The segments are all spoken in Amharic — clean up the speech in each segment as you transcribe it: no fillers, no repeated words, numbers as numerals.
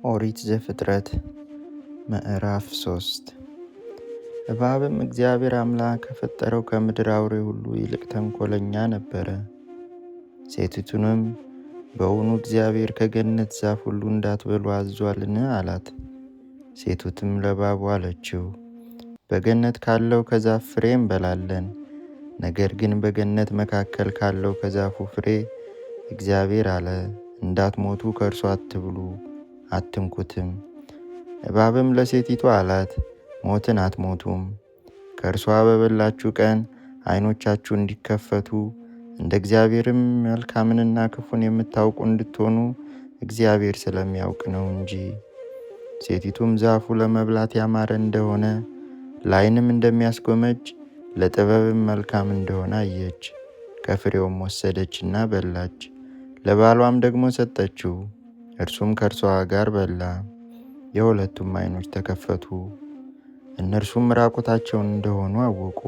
ኦሪት ዘፍጥረት ምዕራፍ 3 እባብም እግዚአብሔር አምላክ ከፈጠረው ከምድር አውሬ ሁሉ ይልቅ ተንኮለኛ ነበረ። ሴቲቱንም በውኑ እግዚአብሔር ከገነት ዛፍ ሁሉ እንዳትበሉ አዟልን? አላት። ሴቲቱም ለእባቡ አለችው፣ በገነት ካለው ከዛፍ ፍሬ እንበላለን። ነገር ግን በገነት መካከል ካለው ከዛፉ ፍሬ እግዚአብሔር አለ፣ እንዳትሞቱ ከእርሱ አትብሉ አትንኩትም። እባብም ለሴቲቱ አላት፣ ሞትን አትሞቱም። ከእርሷ በበላችሁ ቀን ዓይኖቻችሁ እንዲከፈቱ እንደ እግዚአብሔርም መልካምንና ክፉን የምታውቁ እንድትሆኑ እግዚአብሔር ስለሚያውቅ ነው እንጂ። ሴቲቱም ዛፉ ለመብላት ያማረ እንደሆነ ለዓይንም እንደሚያስጎመጅ ለጥበብም መልካም እንደሆነ አየች። ከፍሬውም ወሰደችና በላች፣ ለባሏም ደግሞ ሰጠችው፣ እርሱም ከእርሷ ጋር በላ። የሁለቱም ዓይኖች ተከፈቱ፣ እነርሱም ራቁታቸውን እንደሆኑ አወቁ።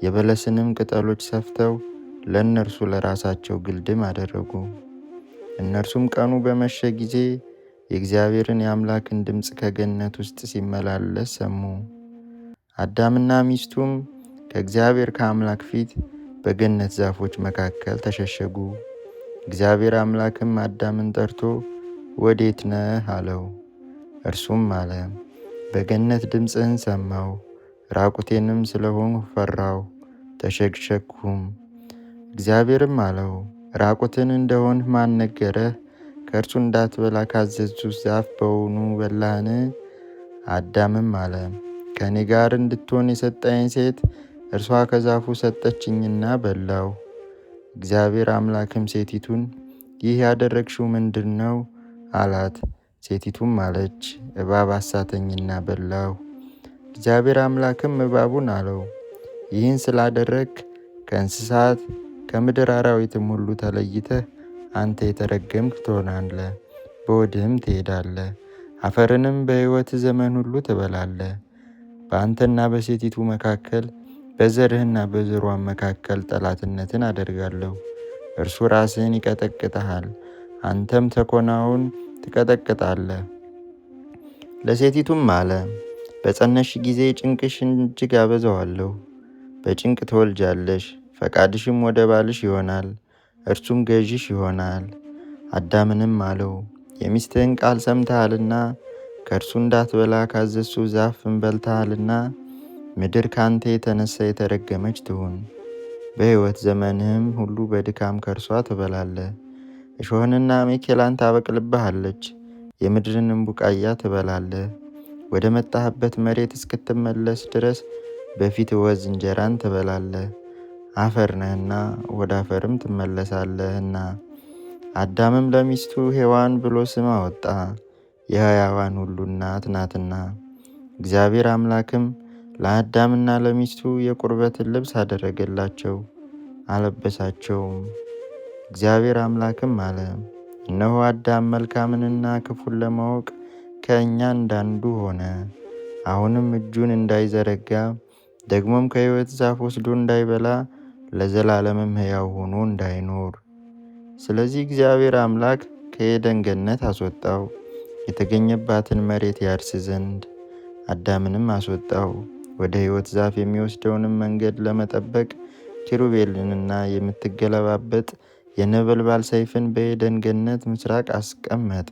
የበለስንም ቅጠሎች ሰፍተው ለእነርሱ ለራሳቸው ግልድም አደረጉ። እነርሱም ቀኑ በመሸ ጊዜ የእግዚአብሔርን የአምላክን ድምፅ ከገነት ውስጥ ሲመላለስ ሰሙ። አዳምና ሚስቱም ከእግዚአብሔር ከአምላክ ፊት በገነት ዛፎች መካከል ተሸሸጉ። እግዚአብሔር አምላክም አዳምን ጠርቶ ወዴት ነህ አለው። እርሱም አለ፣ በገነት ድምፅህን ሰማሁ፣ ራቁቴንም ስለሆንሁ ፈራሁ፣ ተሸሸግሁም። እግዚአብሔርም አለው፣ ራቁትን እንደሆንህ ማን ነገረህ? ከእርሱ እንዳትበላ ካዘዝሁት ዛፍ በውኑ በላህን? አዳምም አለ፣ ከእኔ ጋር እንድትሆን የሰጠኝ ሴት እርሷ ከዛፉ ሰጠችኝና በላሁ። እግዚአብሔር አምላክም ሴቲቱን ይህ ያደረግሽው ምንድን ነው አላት። ሴቲቱም አለች፣ እባብ አሳተኝና በላሁ። እግዚአብሔር አምላክም እባቡን አለው፣ ይህን ስላደረግ ከእንስሳት ከምድር አራዊትም ሁሉ ተለይተህ አንተ የተረገምክ ትሆናለህ፣ በሆድህም ትሄዳለህ፣ አፈርንም በሕይወት ዘመን ሁሉ ትበላለህ። በአንተና በሴቲቱ መካከል በዘርህና በዘሯን መካከል ጠላትነትን አደርጋለሁ። እርሱ ራስህን ይቀጠቅጥሃል፣ አንተም ተኮናውን ትቀጠቅጣለህ። ለሴቲቱም አለ፣ በጸነስሽ ጊዜ ጭንቅሽን እጅግ አበዛዋለሁ። በጭንቅ ትወልጃለሽ፣ ፈቃድሽም ወደ ባልሽ ይሆናል፣ እርሱም ገዥሽ ይሆናል። አዳምንም አለው፣ የሚስትህን ቃል ሰምተሃልና ከእርሱ እንዳትበላ ካዘዝሁህ ዛፍ በልተሃልና ምድር ካንተ የተነሳ የተረገመች ትሁን። በሕይወት ዘመንህም ሁሉ በድካም ከእርሷ ትበላለህ። እሾህንና አሜኬላን ታበቅልብሃለች፣ የምድርንም ቡቃያ ትበላለህ። ወደ መጣህበት መሬት እስክትመለስ ድረስ በፊት ወዝ እንጀራን ትበላለህ። አፈር ነህና ወደ አፈርም ትመለሳለህና። አዳምም ለሚስቱ ሔዋን ብሎ ስም አወጣ፣ የሕያዋን ሁሉ እናት ናትና። እግዚአብሔር አምላክም ለአዳምና ለሚስቱ የቁርበትን ልብስ አደረገላቸው፣ አለበሳቸውም። እግዚአብሔር አምላክም አለ፣ እነሆ አዳም መልካምንና ክፉን ለማወቅ ከእኛ እንዳንዱ ሆነ። አሁንም እጁን እንዳይዘረጋ ደግሞም ከሕይወት ዛፍ ወስዶ እንዳይበላ ለዘላለምም ሕያው ሆኖ እንዳይኖር። ስለዚህ እግዚአብሔር አምላክ ከዔድን ገነት አስወጣው፣ የተገኘባትን መሬት ያርስ ዘንድ። አዳምንም አስወጣው፣ ወደ ሕይወት ዛፍ የሚወስደውንም መንገድ ለመጠበቅ ኪሩቤልንና የምትገለባበጥ የነበልባል ሰይፍን በዔድን ገነት ምስራቅ አስቀመጠ።